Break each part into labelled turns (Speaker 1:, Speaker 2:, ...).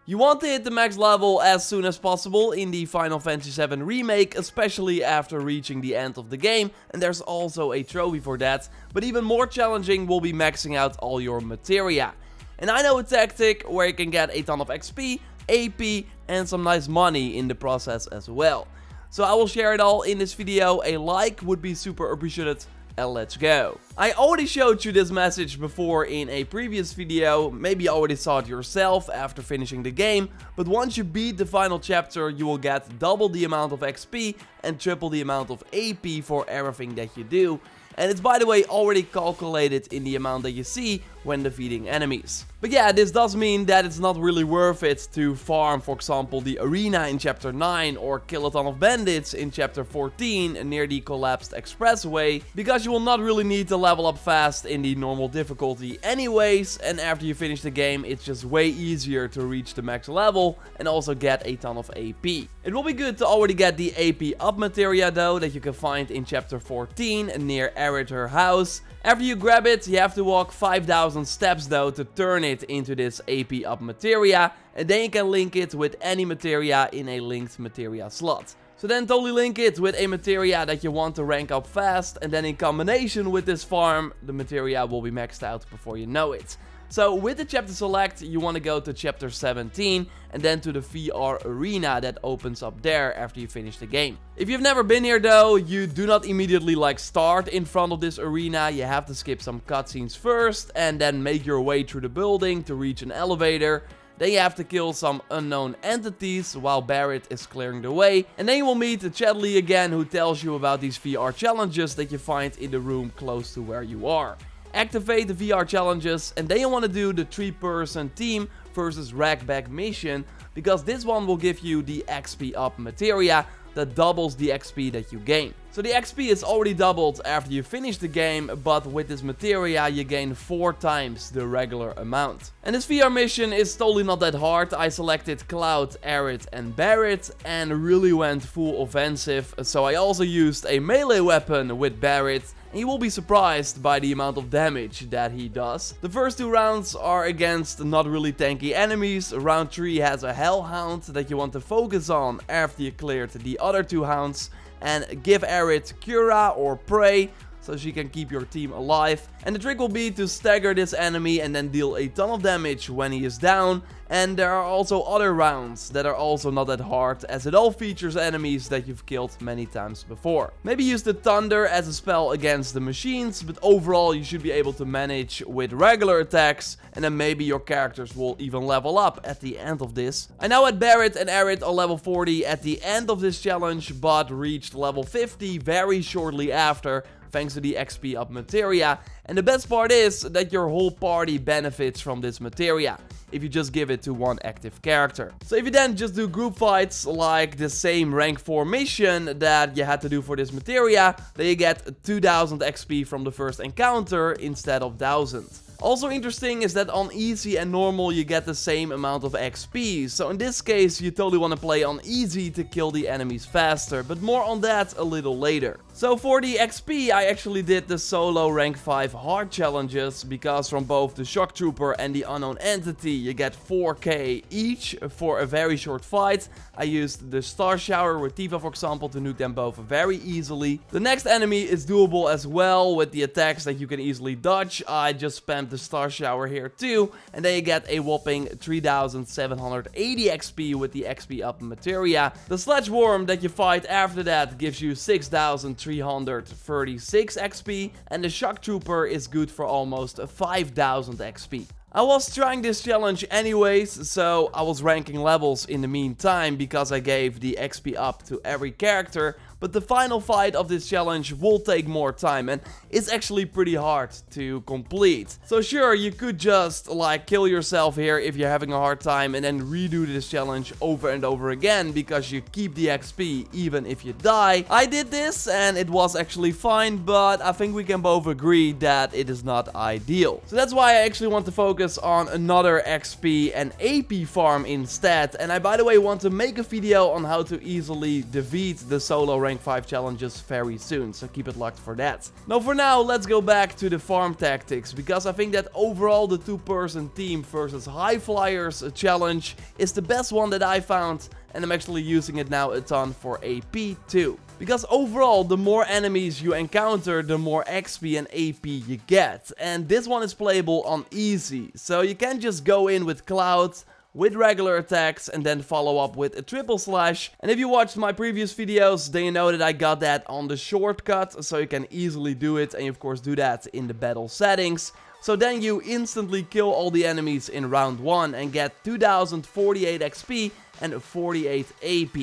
Speaker 1: You want to hit the max level as soon as possible in the Final Fantasy VII Remake, especially after reaching the end of the game, and there's also a trophy for that, but even more challenging will be maxing out all your materia. And I know a tactic where you can get a ton of XP, AP, and some nice money in the process as well. So I will share it all in this video. A like would be super appreciated. And let's go. I already showed you this message before in a previous video, maybe you already saw it yourself after finishing the game, but once you beat the final chapter you will get double the amount of XP and triple the amount of AP for everything that you do. And it's, by the way, already calculated in the amount that you see when defeating enemies. But yeah, this does mean that it's not really worth it to farm, for example, the arena in chapter 9 or kill a ton of bandits in chapter 14 near the collapsed expressway, because you will not really need to level up fast in the normal difficulty anyways, and after you finish the game it's just way easier to reach the max level and also get a ton of AP. It will be good to already get the AP up materia though, that you can find in chapter 14 near her house. After you grab it, you have to walk 5,000 steps though to turn it into this AP up materia, and then you can link it with any materia in a linked materia slot. So then totally link it with a materia that you want to rank up fast, and then in combination with this farm, the materia will be maxed out before you know it. So with the chapter select, you want to go to chapter 17 and then to the VR arena that opens up there after you finish the game. If you've never been here though, you do not immediately start in front of this arena. You have to skip some cutscenes first and then make your way through the building to reach an elevator. Then you have to kill some unknown entities while Barret is clearing the way. And then you will meet Chadley again, who tells you about these VR challenges that you find in the room close to where you are. Activate the VR challenges, and then you want to do the 3-person team versus Ragbag mission, because this one will give you the XP up materia that doubles the XP that you gain. So the XP is already doubled after you finish the game, but with this materia you gain 4 times the regular amount. And this VR mission is totally not that hard. I selected Cloud, Arid and Barret and really went full offensive, so I also used a melee weapon with Barret. And you will be surprised by the amount of damage that he does. The first 2 rounds are against not really tanky enemies. Round 3 has a Hellhound that you want to focus on after you cleared the other 2 hounds. And give Arid Cura or Prey, so she can keep your team alive. And the trick will be to stagger this enemy and then deal a ton of damage when he is down. And there are also other rounds that are also not that hard, as it all features enemies that you've killed many times before. Maybe use the Thunder as a spell against the machines, but overall you should be able to manage with regular attacks, and then maybe your characters will even level up at the end of this. I now had Barret and Arid on level 40 at the end of this challenge, but reached level 50 very shortly after, thanks to the XP up materia. And the best part is that your whole party benefits from this materia if you just give it to one active character. So if you then just do group fights like the same rank 4 mission that you had to do for this materia, then you get 2000 XP from the first encounter instead of 1000. Also interesting is that on easy and normal you get the same amount of XP, so in this case you totally want to play on easy to kill the enemies faster, but more on that a little later. So for the XP I actually did the solo rank 5 hard challenges, because from both the Shock Trooper and the Unknown Entity you get 4k each for a very short fight. I used the Star Shower with Tifa, for example, to nuke them both very easily. The next enemy is doable as well with the attacks that you can easily dodge. I just spammed the Star Shower here too, and then you get a whopping 3780 XP with the XP up materia. The Sledge Worm that you fight after that gives you 6336 XP, and the Shock Trooper is good for almost 5000 XP. I was trying this challenge anyways, so I was ranking levels in the meantime because I gave the XP up to every character, but the final fight of this challenge will take more time and it's actually pretty hard to complete. So sure, you could just kill yourself here if you're having a hard time and then redo this challenge over and over again because you keep the XP even if you die. I did this and it was actually fine, but I think we can both agree that it is not ideal. So that's why I actually want to focus on another XP and AP farm instead. And I, by the way, want to make a video on how to easily defeat the solo rank 5 challenges very soon, so keep it locked for that. Now for now, let's go back to the farm tactics, because I think that overall the 2-person team versus high flyers challenge is the best one that I found, and I'm actually using it now a ton for AP too. Because overall, the more enemies you encounter, the more XP and AP you get. And this one is playable on easy, so you can just go in with Cloud, with regular attacks, and then follow up with a triple slash. And if you watched my previous videos, then you know that I got that on the shortcut, so you can easily do it, and you of course do that in the battle settings. So then you instantly kill all the enemies in round 1 and get 2048 XP and 48 AP.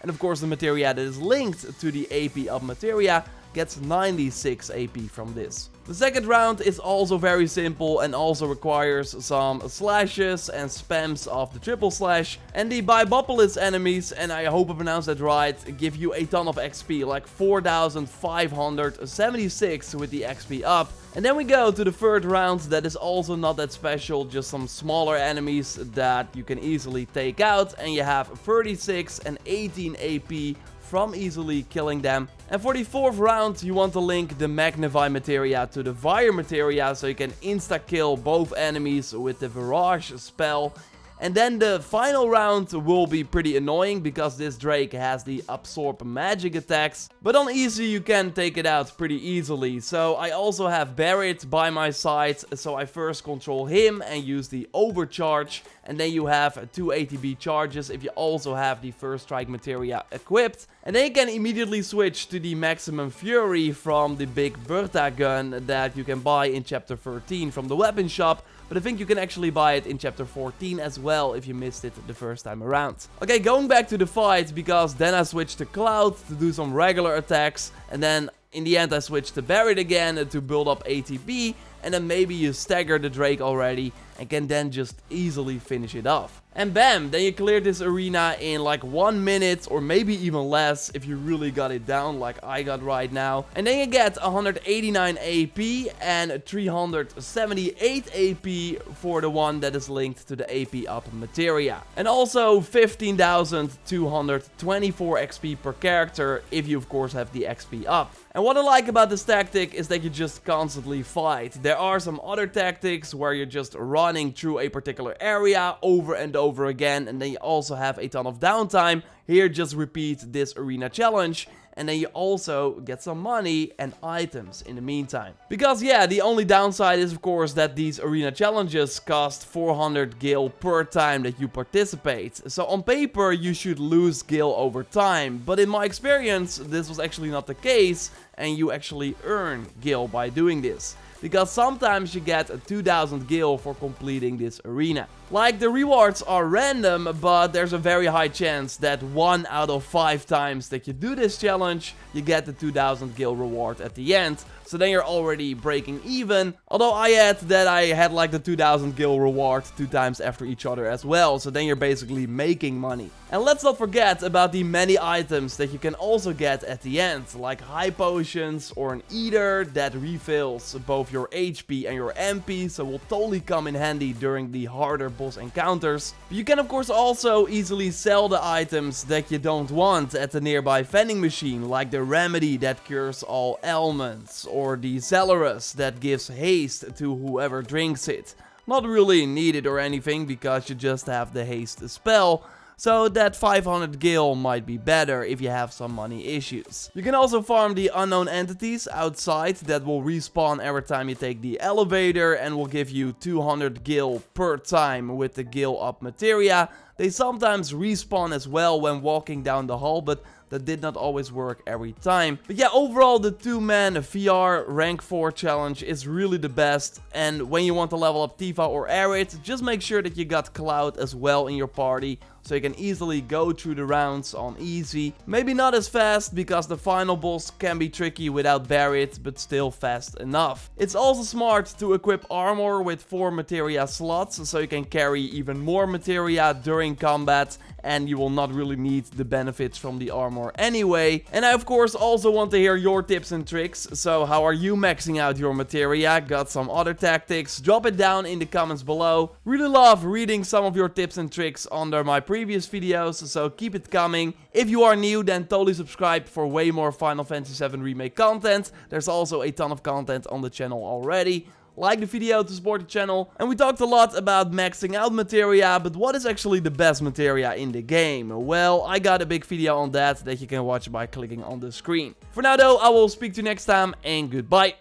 Speaker 1: And of course the materia that is linked to the AP of materia gets 96 AP from this. The second round is also very simple and also requires some slashes and spams of the triple slash. And the Bibopolis enemies, and I hope I pronounced that right, give you a ton of XP, like 4576 with the XP up. And then we go to the third round that is also not that special, just some smaller enemies that you can easily take out, and you have 36 and 18 AP from easily killing them. And for the fourth round, you want to link the Magnify materia to the Fire materia, so you can insta-kill both enemies with the Virage spell. And then the final round will be pretty annoying, because this Drake has the Absorb magic attacks. But on easy you can take it out pretty easily. So I also have Barret by my side, so I first control him and use the Overcharge. And then you have 2 ATB charges if you also have the First Strike materia equipped. And then you can immediately switch to the Maximum Fury from the big Bertha gun that you can buy in chapter 13 from the weapon shop. But I think you can actually buy it in chapter 14 as well if you missed it the first time around. Okay, going back to the fight, because then I switched to Cloud to do some regular attacks. And then in the end I switched to Barret again to build up ATB. And then maybe you stagger the Drake already and can then just easily finish it off. And bam, then you cleared this arena in like 1 minute or maybe even less if you really got it down like I got right now. And then you get 189 AP and 378 AP for the one that is linked to the AP up materia. And also 15,224 XP per character if you of course have the XP up. And what I like about this tactic is that you just constantly fight. There are some other tactics where you're just running through a particular area over and over again, and then you also have a ton of downtime. Here just repeat this arena challenge, and then you also get some money and items in the meantime. Because yeah, the only downside is of course that these arena challenges cost 400 GIL per time that you participate. So on paper you should lose GIL over time, but in my experience this was actually not the case, and you actually earn GIL by doing this. Because sometimes you get 2000 GIL for completing this arena. Like, the rewards are random, but there's a very high chance that 1 out of 5 times that you do this challenge, you get the 2000 GIL reward at the end. So then you're already breaking even. Although I add that I had like the 2000 GIL reward 2 times after each other as well. So then you're basically making money. And let's not forget about the many items that you can also get at the end. Like high potions or an eater that refills both your HP and your MP. So will totally come in handy during the harder boss encounters. You can of course also easily sell the items that you don't want at the nearby vending machine. Like the remedy that cures all ailments, or the Celerus that gives haste to whoever drinks it. Not really needed or anything, because you just have the haste spell. So that 500 GIL might be better if you have some money issues. You can also farm the unknown entities outside that will respawn every time you take the elevator and will give you 200 GIL per time with the GIL up materia. They sometimes respawn as well when walking down the hall, but that did not always work every time. But yeah, overall the 2-man VR rank 4 challenge is really the best. And when you want to level up Tifa or Aerith, just make sure that you got Cloud as well in your party, so you can easily go through the rounds on easy. Maybe not as fast, because the final boss can be tricky without Barret, but still fast enough. It's also smart to equip armor with 4 materia slots, so you can carry even more materia during combat. and you will not really need the benefits from the armor anyway. And I of course also want to hear your tips and tricks. So how are you maxing out your materia? Got some other tactics? Drop it down in the comments below. Really love reading some of your tips and tricks under my previous videos, so keep it coming. If you are new, then totally subscribe for way more Final Fantasy VII Remake content. There's also a ton of content on the channel already. Like the video to support the channel. And we talked a lot about maxing out materia, but what is actually the best materia in the game? Well, I got a big video on that you can watch by clicking on the screen. For now though, I will speak to you next time, and goodbye.